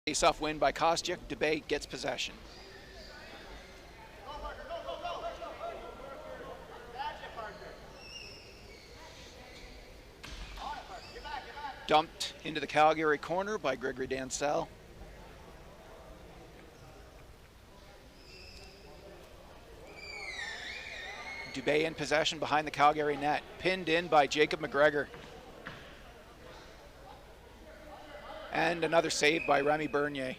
Face-off win by Kostyuk. Dubé gets possession. Dumped into the Calgary corner by Gregory Dansell. Dubé in possession behind the Calgary net. Pinned in by Jacob McGregor. And another save by Remy Bernier.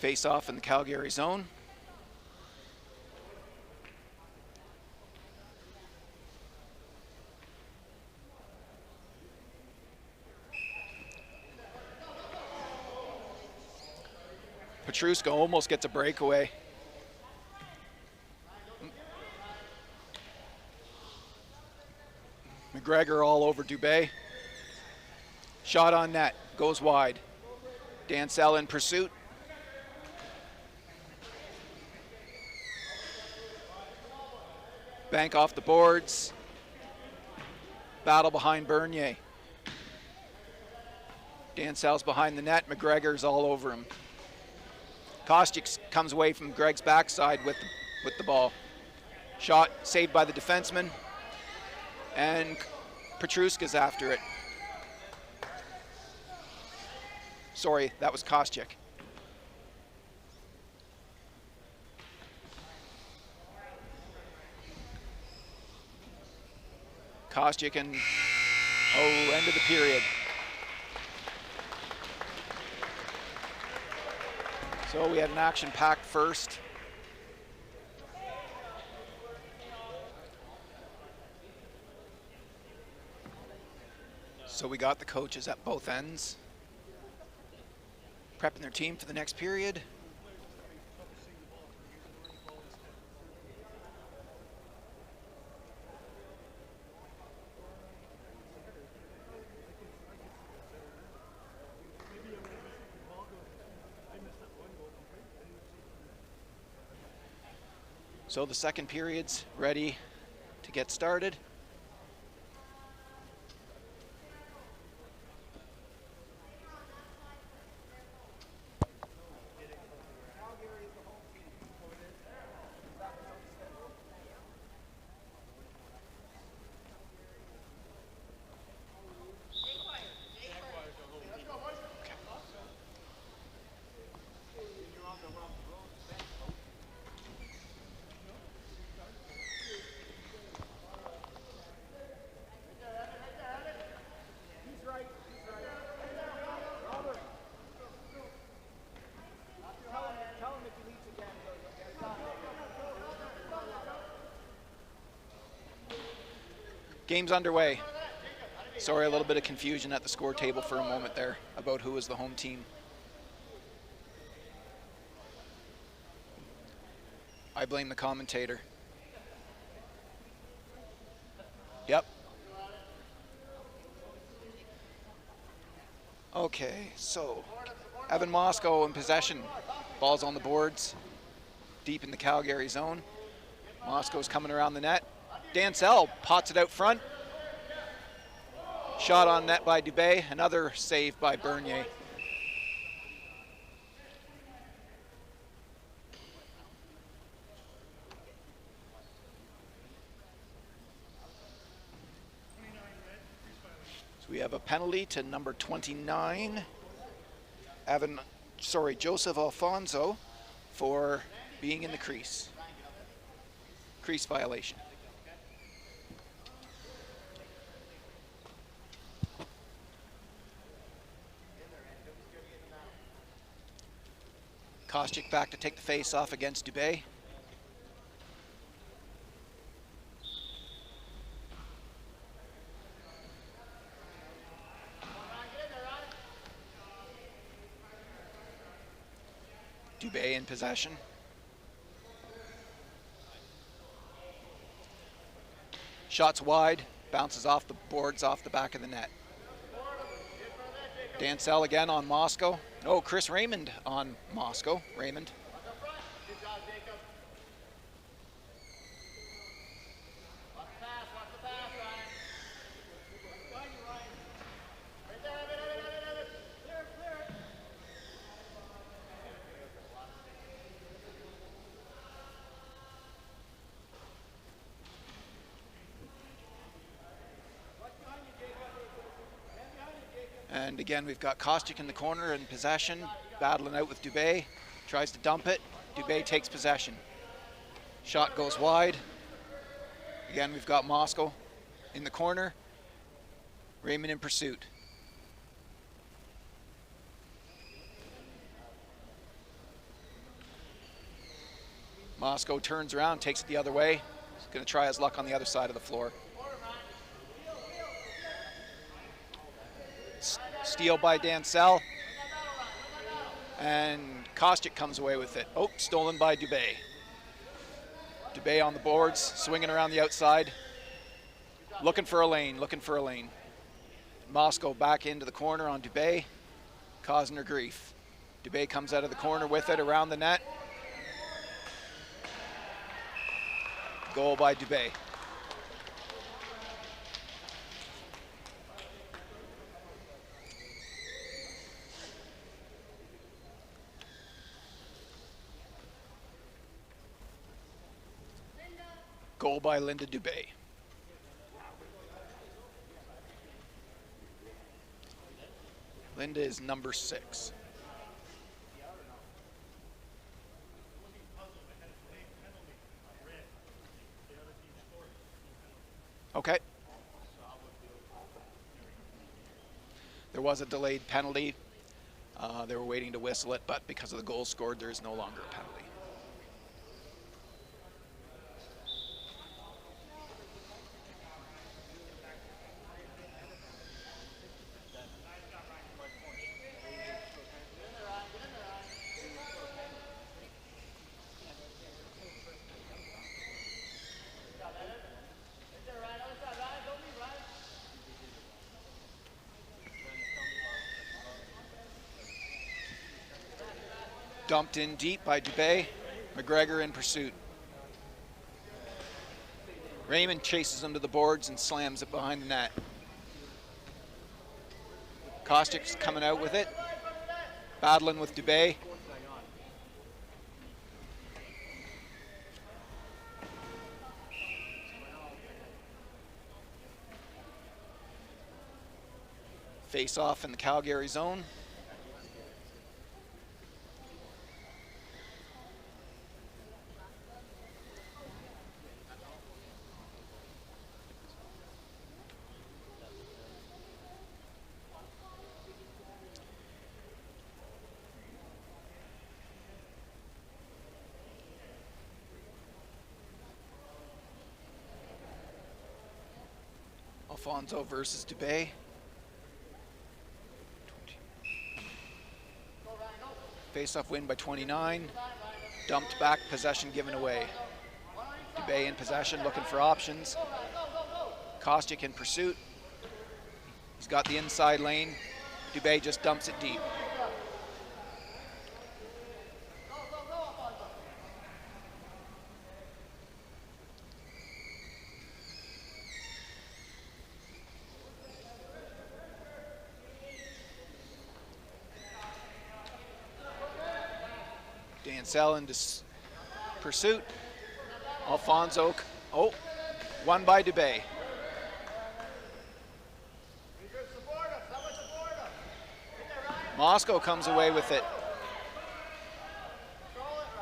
Face off in the Calgary zone. Petruska almost gets a breakaway. McGregor all over Dubé. Shot on net, goes wide. Dansell in pursuit. Bank off the boards. Battle behind Bernier. Dansell's behind the net. McGregor's all over him. Kostyuk comes away from Greg's backside with the ball. Shot saved by the defenseman. And Petruska's after it. Sorry, that was Kostyuk. Kostyuk and, end of the period. So we had an action-packed first. So we got the coaches at both ends, prepping their team for the next period. So the second period's ready to get started. Game's underway. Sorry, a little bit of confusion at the score table for a moment there about who was the home team. I blame the commentator. Yep. Okay, so Evan Moscow in possession. Ball's on the boards, deep in the Calgary zone. Moscow's coming around the net. Dansell pots it out front. Shot on net by Dubé. Another save by Bernier. So we have a penalty to number 29, Joseph Alfonso, for being in the crease. Crease violation. Kostyuk back to take the face off against Dubé. Dubé in possession. Shots wide. Bounces off the boards, off the back of the net. Dansell again on Moscow. Oh, Chris Raymond on Moscow. Raymond. And again, we've got Kostyuk in the corner in possession, battling out with Dubé. Tries to dump it. Dubé takes possession. Shot goes wide. Again, we've got Moscow in the corner. Raymond in pursuit. Moscow turns around, takes it the other way. He's going to try his luck on the other side of the floor. Steal by Dansell. And Kostyuk comes away with it. Oh, stolen by Dubé. Dubé on the boards, swinging around the outside. Looking for a lane, looking for a lane. Moscow back into the corner on Dubé, causing her grief. Dubé comes out of the corner with it around the net. Goal by Dubé. Goal by Linda Dubé. Linda is number 6. Okay. There was a delayed penalty. They were waiting to whistle it, but because of the goal scored, there is no longer a penalty. Dumped in deep by Dubé. McGregor in pursuit. Raymond chases him to the boards and slams it behind the net. Kostyuk's coming out with it. Battling with Dubé. Face off in the Calgary zone. Alfonso versus Dubé. Face-off win by 29. Dumped back, possession given away. Dubé in possession, looking for options. Kostyuk in pursuit. He's got the inside lane. Dubé just dumps it deep. Dansell into pursuit. Alfonso, won by Dubé. Moscow comes away with it.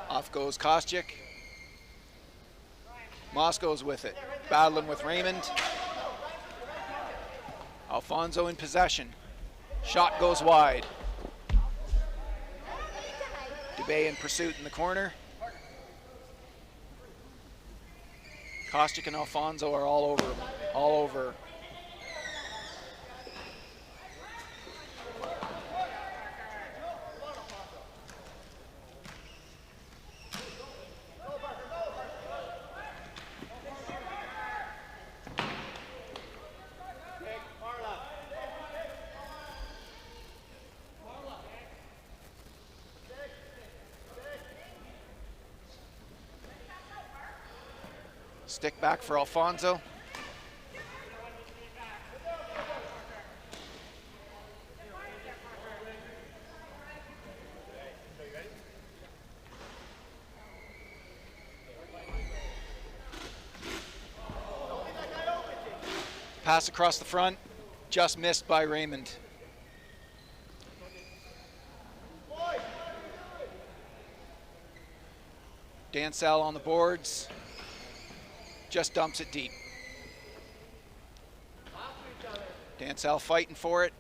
Off goes Kostyuk. Moscow's with it. Battling with Raymond. Alfonso in possession. Shot goes wide. Dubé in pursuit in the corner. Kostyuk and Alfonso are all over him, all over. Stick back for Alfonso. Pass across the front, just missed by Raymond. Dansell on the boards, just dumps it deep. Dansell fighting for it.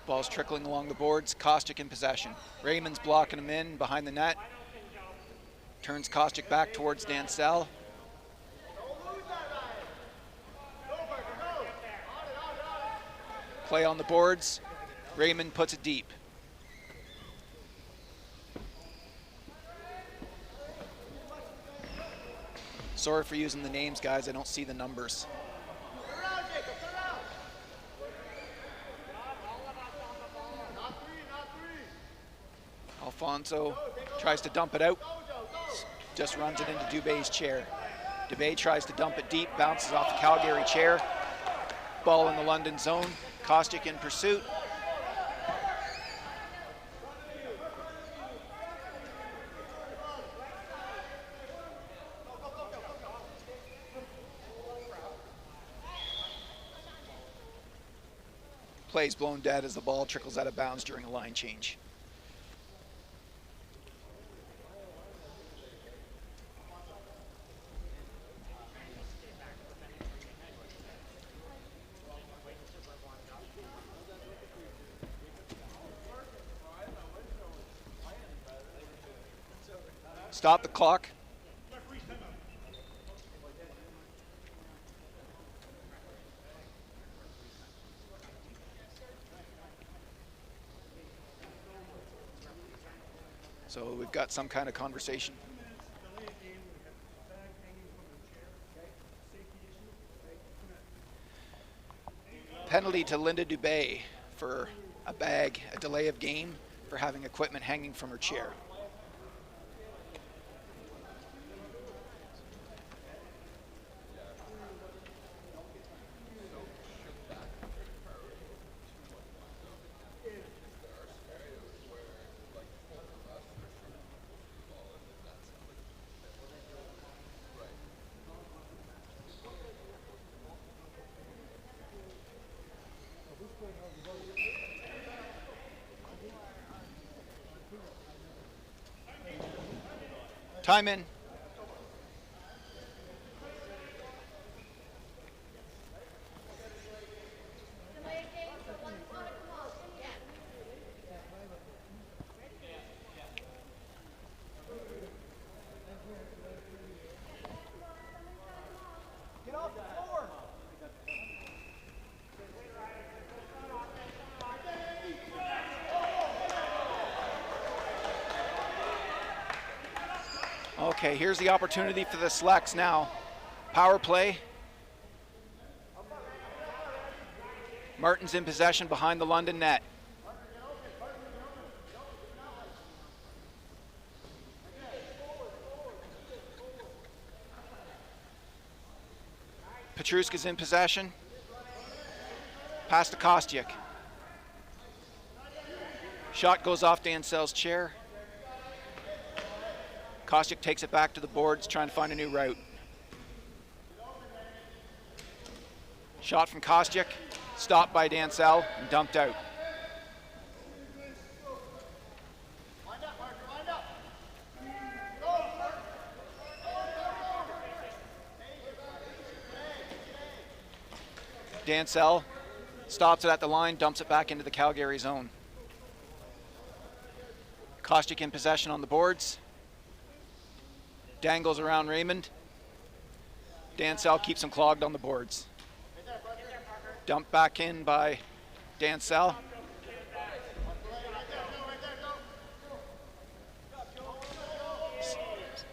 Ball's trickling along the boards, Kostyk in possession. Raymond's blocking him in behind the net. Turns Kostyk back towards Dansell. Play on the boards. Raymond puts it deep. Sorry for using the names, guys. I don't see the numbers. Alfonso tries to dump it out. Just runs it into Dubé's chair. Dubé tries to dump it deep, bounces off the Calgary chair. Ball in the London zone. Kostyk in pursuit. Play's blown dead as the ball trickles out of bounds during a line change. Stop the clock. So we've got some kind of conversation. Penalty to Linda Dubé for a delay of game for having equipment hanging from her chair. Time in. Get off the floor. Okay, here's the opportunity for the Selects now. Power play. Martin's in possession behind the London net. Petruska's in possession. Pass to Kostyk. Shot goes off Dansell's chair. Kostyk takes it back to the boards, trying to find a new route. Shot from Kostyk, stopped by Dansell and dumped out. Dansell stops it at the line, dumps it back into the Calgary zone. Kostyk in possession on the boards. Dangles around Raymond. Dansell keeps him clogged on the boards. Dumped back in by Dansell.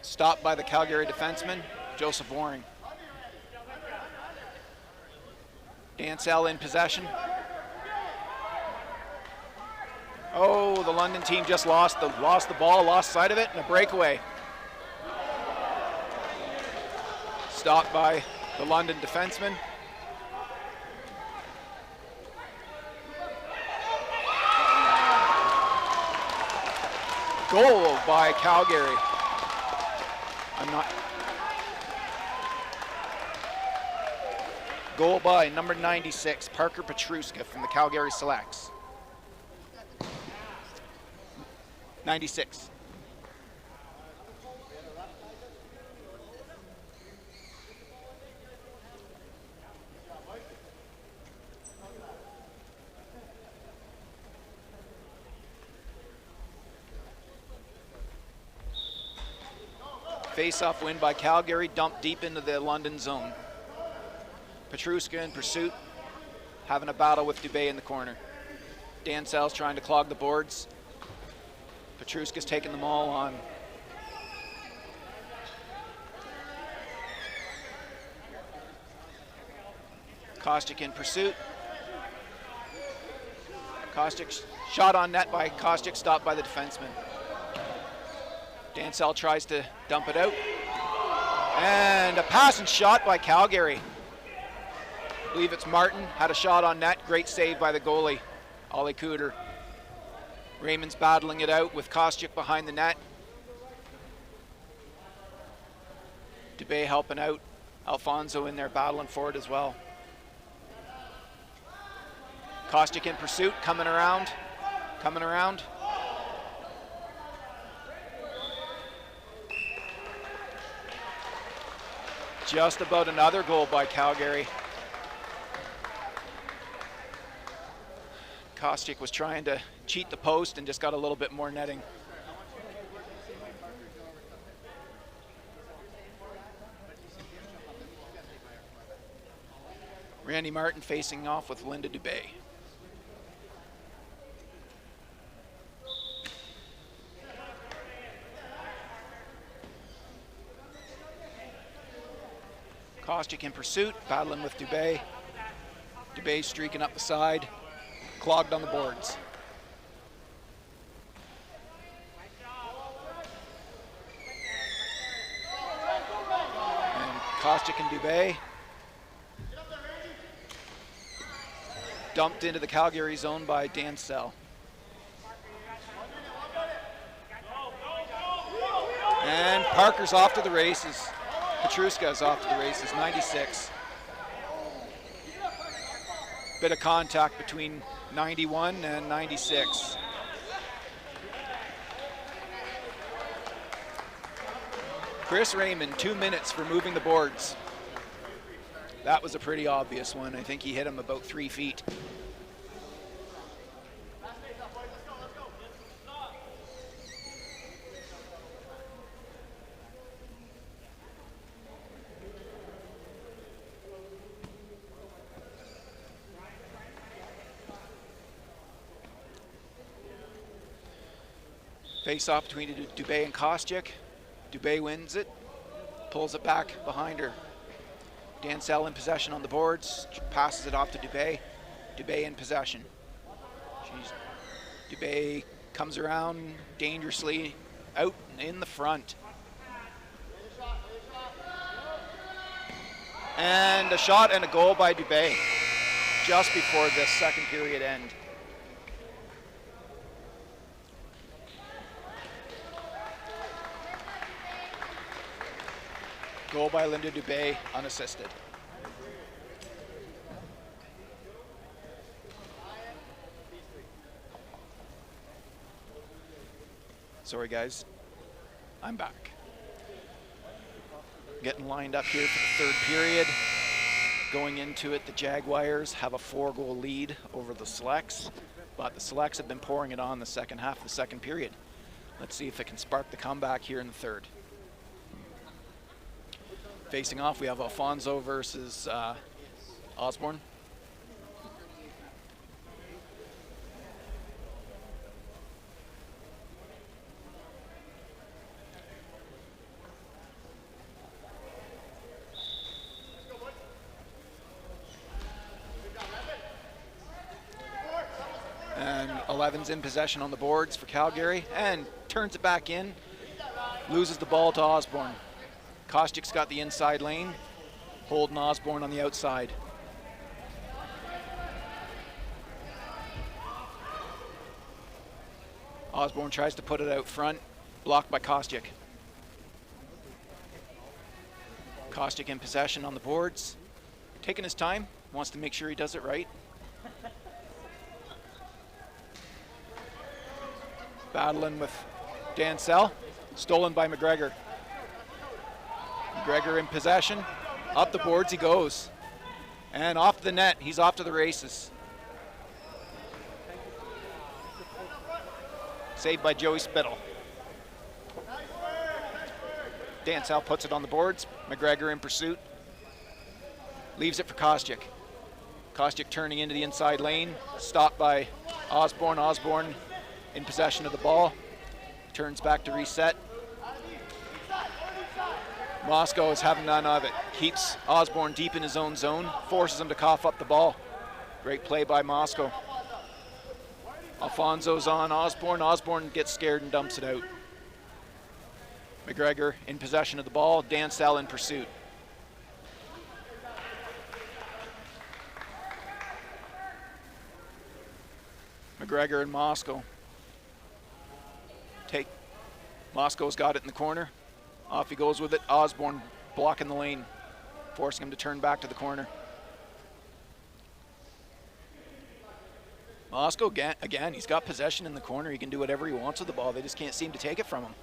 Stopped by the Calgary defenseman, Joseph Waring. Dansell in possession. Oh, the London team just lost the ball, lost sight of it, and a breakaway. stopped by the London defenseman. Goal by Calgary. Goal by number 96, Parker Petruska from the Calgary Selects. 96. Face-off win by Calgary, dumped deep into the London zone. Petruska in pursuit, having a battle with Dubé in the corner. Dansell's trying to clog the boards. Petruska's taking them all on. Kostyk in pursuit. Kostyk shot on net by Kostyk, stopped by the defenseman. Dansell tries to dump it out. And a pass and shot by Calgary. I believe it's Martin, had a shot on net. Great save by the goalie, Ollie Cooter. Raymond's battling it out with Kostyk behind the net. Dubé helping out. Alfonso in there battling for it as well. Kostyk in pursuit, coming around. Just about another goal by Calgary. Kostyk was trying to cheat the post and just got a little bit more netting. Randy Martin facing off with Linda Dubé. Kostyk in pursuit, battling with Dubé. Dubé streaking up the side, clogged on the boards. And Kostyk and Dubé dumped into the Calgary zone by Dansell. And Parker's off to the races. Petruska is off to the races, 96. Bit of contact between 91 and 96. Chris Raymond, 2 minutes for moving the boards. That was a pretty obvious one. I think he hit him about 3 feet. Face off between Dubé and Kostyk. Dubé wins it, pulls it back behind her. Dansell in possession on the boards, passes it off to Dubé. Dubé in possession. Dubé comes around dangerously out in the front. And a shot and a goal by Dubé just before the second period end. Goal by Linda Dubé, unassisted. Sorry guys, I'm back. Getting lined up here for the third period. Going into it, the Jaguars have a 4-goal lead over the Selects, but the Selects have been pouring it on the second half of the second period. Let's see if it can spark the comeback here in the third. Facing off, we have Alfonso versus Osborne. And 11's in possession on the boards for Calgary and turns it back in, loses the ball to Osborne. Kostyk's got the inside lane, Holding Osborne on the outside. Osborne tries to put it out front, blocked by Kostyuk. Kostyuk in possession on the boards. Taking his time, wants to make sure he does it right. Battling with Dansell, stolen by McGregor. McGregor in possession, up the boards he goes. And off the net, he's off to the races. Saved by Joey Spittle. Dansell puts it on the boards. McGregor in pursuit. Leaves it for Kostyuk. Kostyuk turning into the inside lane. Stopped by Osborne. Osborne in possession of the ball. Turns back to reset. Moscow is having none of it. Keeps Osborne deep in his own zone. Forces him to cough up the ball. Great play by Moscow. Alfonso's on Osborne. Osborne gets scared and dumps it out. McGregor in possession of the ball. Dansell in pursuit. McGregor and Moscow. Moscow's got it in the corner. Off he goes with it. Osborne blocking the lane, forcing him to turn back to the corner. Moscow, again, he's got possession in the corner. He can do whatever he wants with the ball. They just can't seem to take it from him.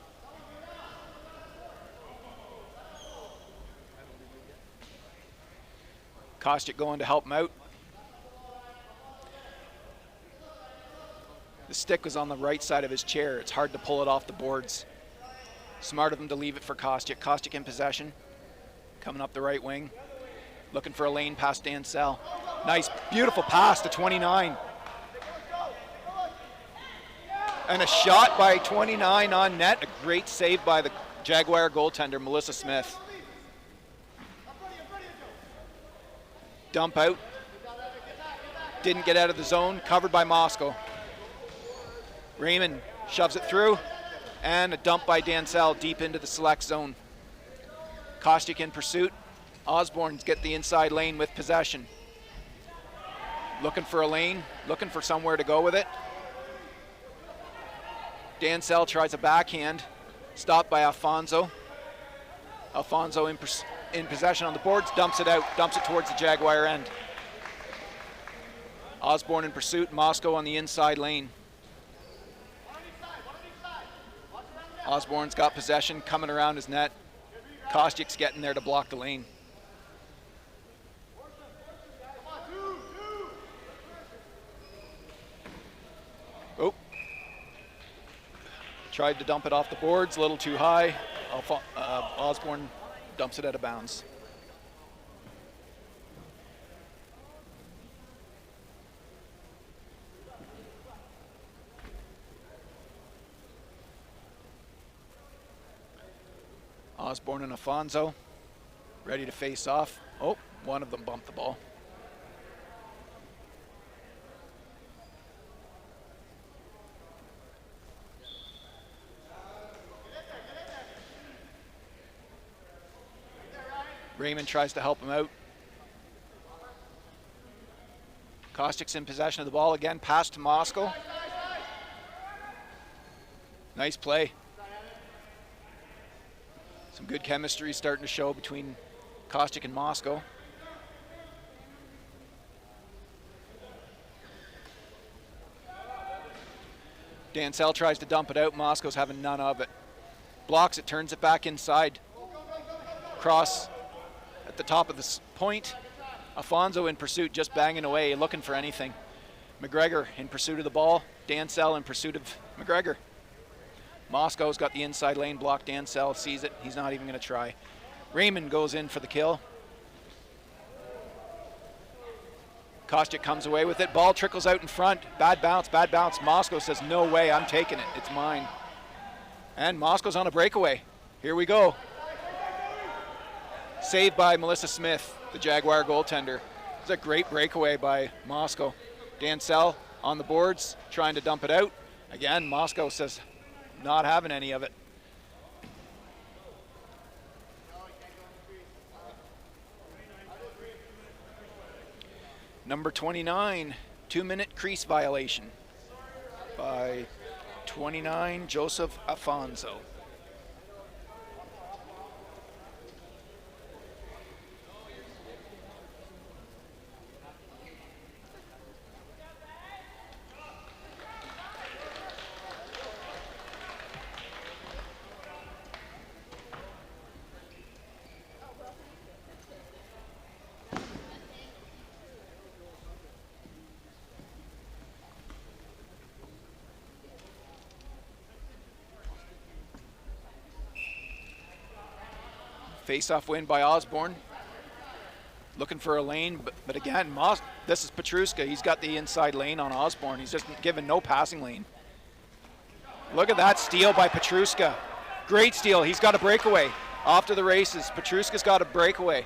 Kostyuk going to help him out. The stick was on the right side of his chair. It's hard to pull it off the boards. Smart of them to leave it for Kostyuk. Kostyuk in possession. Coming up the right wing. Looking for a lane past Dansell. Nice, beautiful pass to 29. And a shot by 29 on net. A great save by the Jaguar goaltender, Melissa Smith. Dump out. Didn't get out of the zone. Covered by Moscow. Raymond shoves it through. And a dump by Dansell deep into the select zone. Kostyuk in pursuit. Osborne's get the inside lane with possession. Looking for a lane. Looking for somewhere to go with it. Dansell tries a backhand, stopped by Alfonso. Alfonso in possession on the boards, dumps it out, dumps it towards the Jaguar end. Osborne in pursuit, Moscow on the inside lane. Osborne's got possession, coming around his net. Kostyuk's getting there to block the lane. Oh. Tried to dump it off the boards, a little too high. Osborne dumps it out of bounds. Osborne and Alfonso ready to face off. Oh, one of them bumped the ball. Raymond tries to help him out. Kostyuk's in possession of the ball again, pass to Moscow. Nice play. Some good chemistry starting to show between Kostyuk and Moscow. Dansell tries to dump it out. Moscow's having none of it. Blocks it, turns it back inside. Cross at the top of the point. Alfonso in pursuit, just banging away, looking for anything. McGregor in pursuit of the ball. Dansell in pursuit of McGregor. Moscow's got the inside lane blocked. Dansell sees it. He's not even going to try. Raymond goes in for the kill. Kostyuk comes away with it. Ball trickles out in front. Bad bounce, bad bounce. Moscow says, no way, I'm taking it. It's mine. And Moscow's on a breakaway. Here we go. Saved by Melissa Smith, the Jaguar goaltender. It's a great breakaway by Moscow. Dansell on the boards, trying to dump it out. Again, Moscow says, not having any of it. Number 29, 2-minute crease violation by 29, Joseph Afonso. Face-off win by Osborne. Looking for a lane, but again, this is Petruska. He's got the inside lane on Osborne. He's just given no passing lane. Look at that steal by Petruska. Great steal. He's got a breakaway. Off to the races. Petruska's got a breakaway.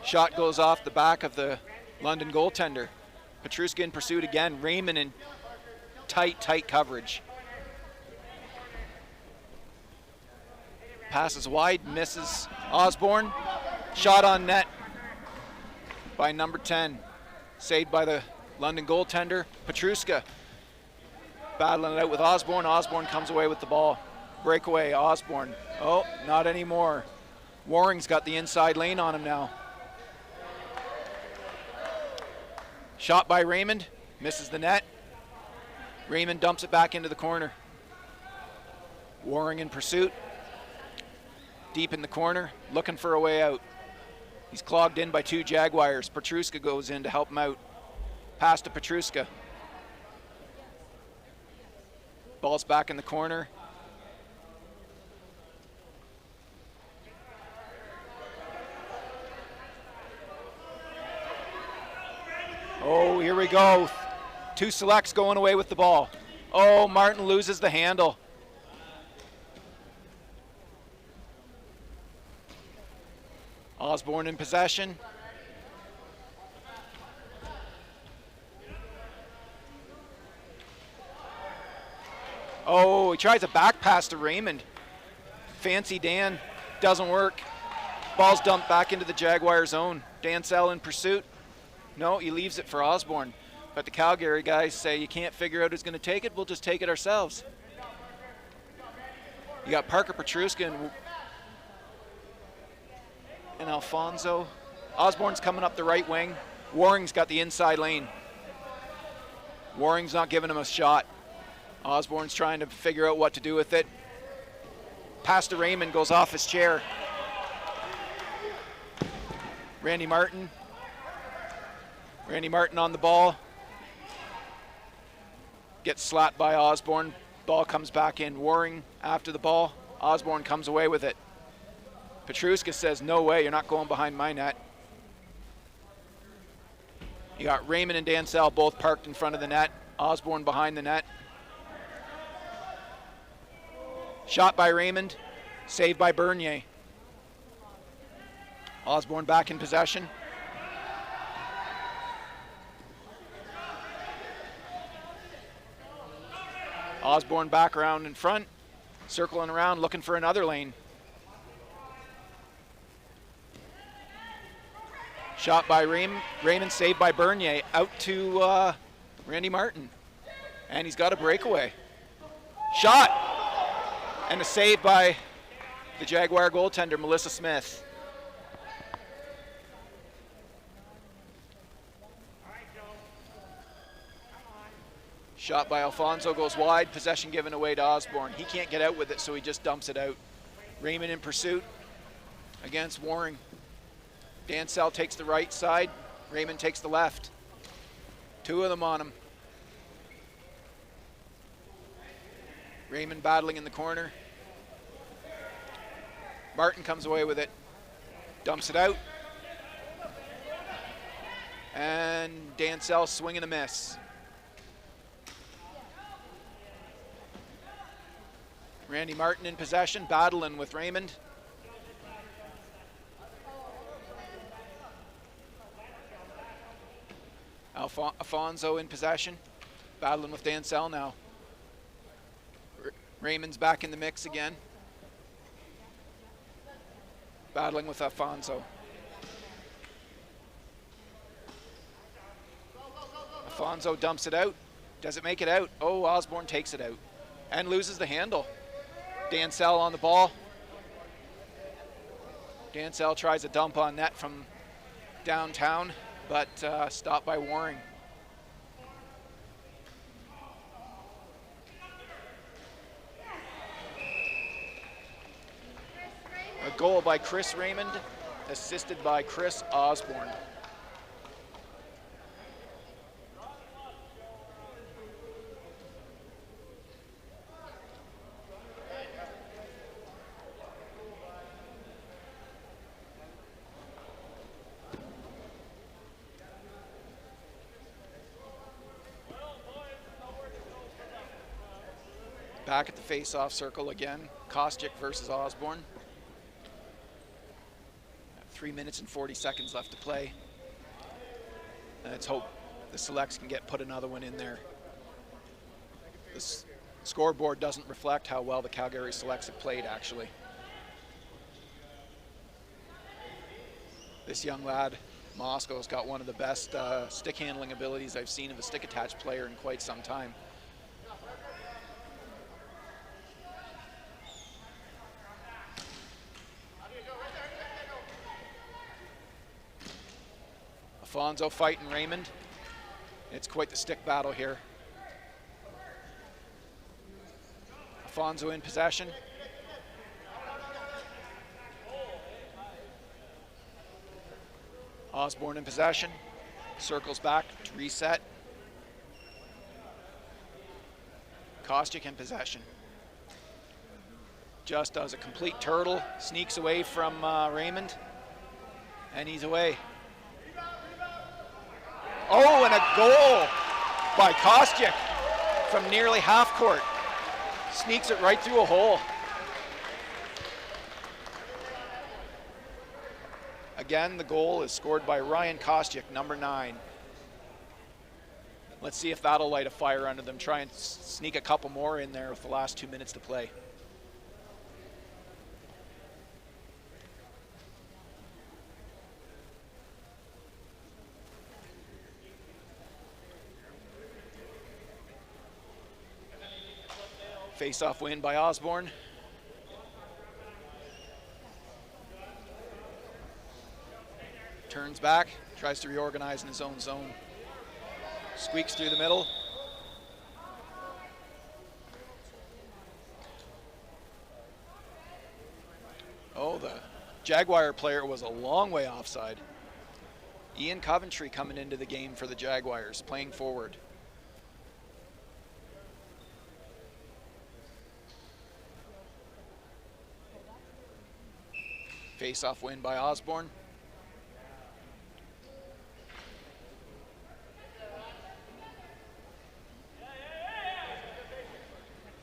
Shot goes off the back of the London goaltender. Petruska in pursuit again. Raymond in tight coverage. Passes wide, misses Osborne. Shot on net by number 10. Saved by the London goaltender. Petruska battling it out with Osborne. Osborne comes away with the ball. Breakaway, Osborne. Oh, not anymore. Waring's got the inside lane on him now. Shot by Raymond, misses the net. Raymond dumps it back into the corner. Waring in pursuit. Deep in the corner, looking for a way out. He's clogged in by 2 Jaguars. Petruska goes in to help him out. Pass to Petruska. Ball's back in the corner. Oh, here we go. 2 selects going away with the ball. Oh, Martin loses the handle. Osborne in possession. Oh, he tries a back pass to Raymond. Fancy Dan, doesn't work. Ball's dumped back into the Jaguar zone. Dansell in pursuit. No, he leaves it for Osborne. But the Calgary guys say you can't figure out who's going to take it, we'll just take it ourselves. You got Parker Petruska and Alfonso. Osborne's coming up the right wing. Waring's got the inside lane. Waring's not giving him a shot. Osborne's trying to figure out what to do with it. Pass to Raymond, goes off his chair. Randy Martin on the ball. Gets slapped by Osborne. Ball comes back in. Waring after the ball. Osborne comes away with it. Petruska says, no way, you're not going behind my net. You got Raymond and Dansell both parked in front of the net. Osborne behind the net. Shot by Raymond, saved by Bernier. Osborne back in possession. Osborne back around in front, circling around, looking for another lane. Shot by Raymond, saved by Bernier, out to Randy Martin. And he's got a breakaway. Shot! And a save by the Jaguar goaltender, Melissa Smith. Shot by Alfonso goes wide, possession given away to Osborne. He can't get out with it, so he just dumps it out. Raymond in pursuit against Waring. Dansell takes the right side, Raymond takes the left. 2 of them on him. Raymond battling in the corner. Martin comes away with it, dumps it out. And Dansell swing and a miss. Randy Martin in possession, battling with Raymond. Alfonso in possession, battling with Dansell now. Raymond's back in the mix again. battling with Alfonso. Alfonso dumps it out. Does it make it out? Oh, Osborne takes it out and loses the handle. Dansell on the ball. Dansell tries a dump on net from downtown, but stopped by Waring. A goal by Chris Raymond, assisted by Chris Osborne. Back at the face-off circle again, Kostyk versus Osborne. 3 minutes and 40 seconds left to play. Let's hope the selects can put another one in there. The scoreboard doesn't reflect how well the Calgary selects have played, actually. This young lad, Moscow's got one of the best stick handling abilities I've seen of a stick attached player in quite some time. Alfonso fighting Raymond. It's quite the stick battle here. Alfonso in possession. Osborne in possession. Circles back to reset. Kostyk in possession. Just does a complete turtle, sneaks away from Raymond, and he's away. Oh, and a goal by Kostyk from nearly half court. Sneaks it right through a hole. Again, the goal is scored by Ryan Kostyk, number 9. Let's see if that'll light a fire under them. Try and sneak a couple more in there with the last 2 minutes to play. Face-off win by Osborne. Turns back, tries to reorganize in his own zone. Squeaks through the middle. Oh, the Jaguar player was a long way offside. Ian Coventry coming into the game for the Jaguars, playing forward. Face-off win by Osborne.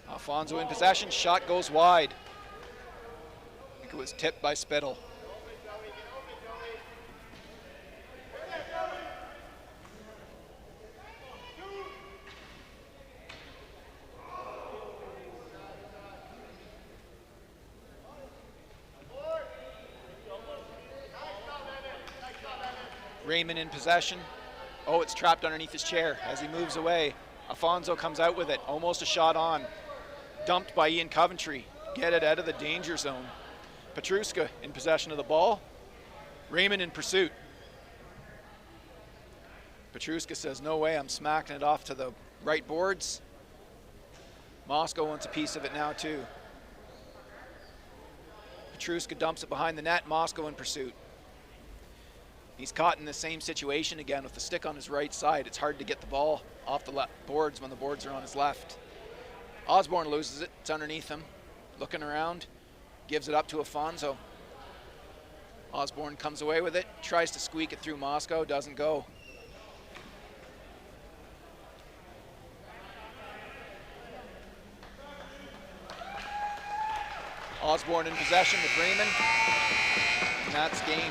Alfonso in possession, shot goes wide. I think it was tipped by Spittle. Raymond in possession. Oh, it's trapped underneath his chair as he moves away. Alfonso comes out with it, almost a shot on. Dumped by Ian Coventry. Get it out of the danger zone. Petruska in possession of the ball. Raymond in pursuit. Petruska says, no way, I'm smacking it off to the right boards. Moscow wants a piece of it now too. Petruska dumps it behind the net, Moscow in pursuit. He's caught in the same situation again with the stick on his right side. It's hard to get the ball off the boards when the boards are on his left. Osborne loses it, it's underneath him. Looking around, gives it up to Alfonso. Osborne comes away with it, tries to squeak it through Moscow, doesn't go. Osborne in possession with Raymond, and that's game.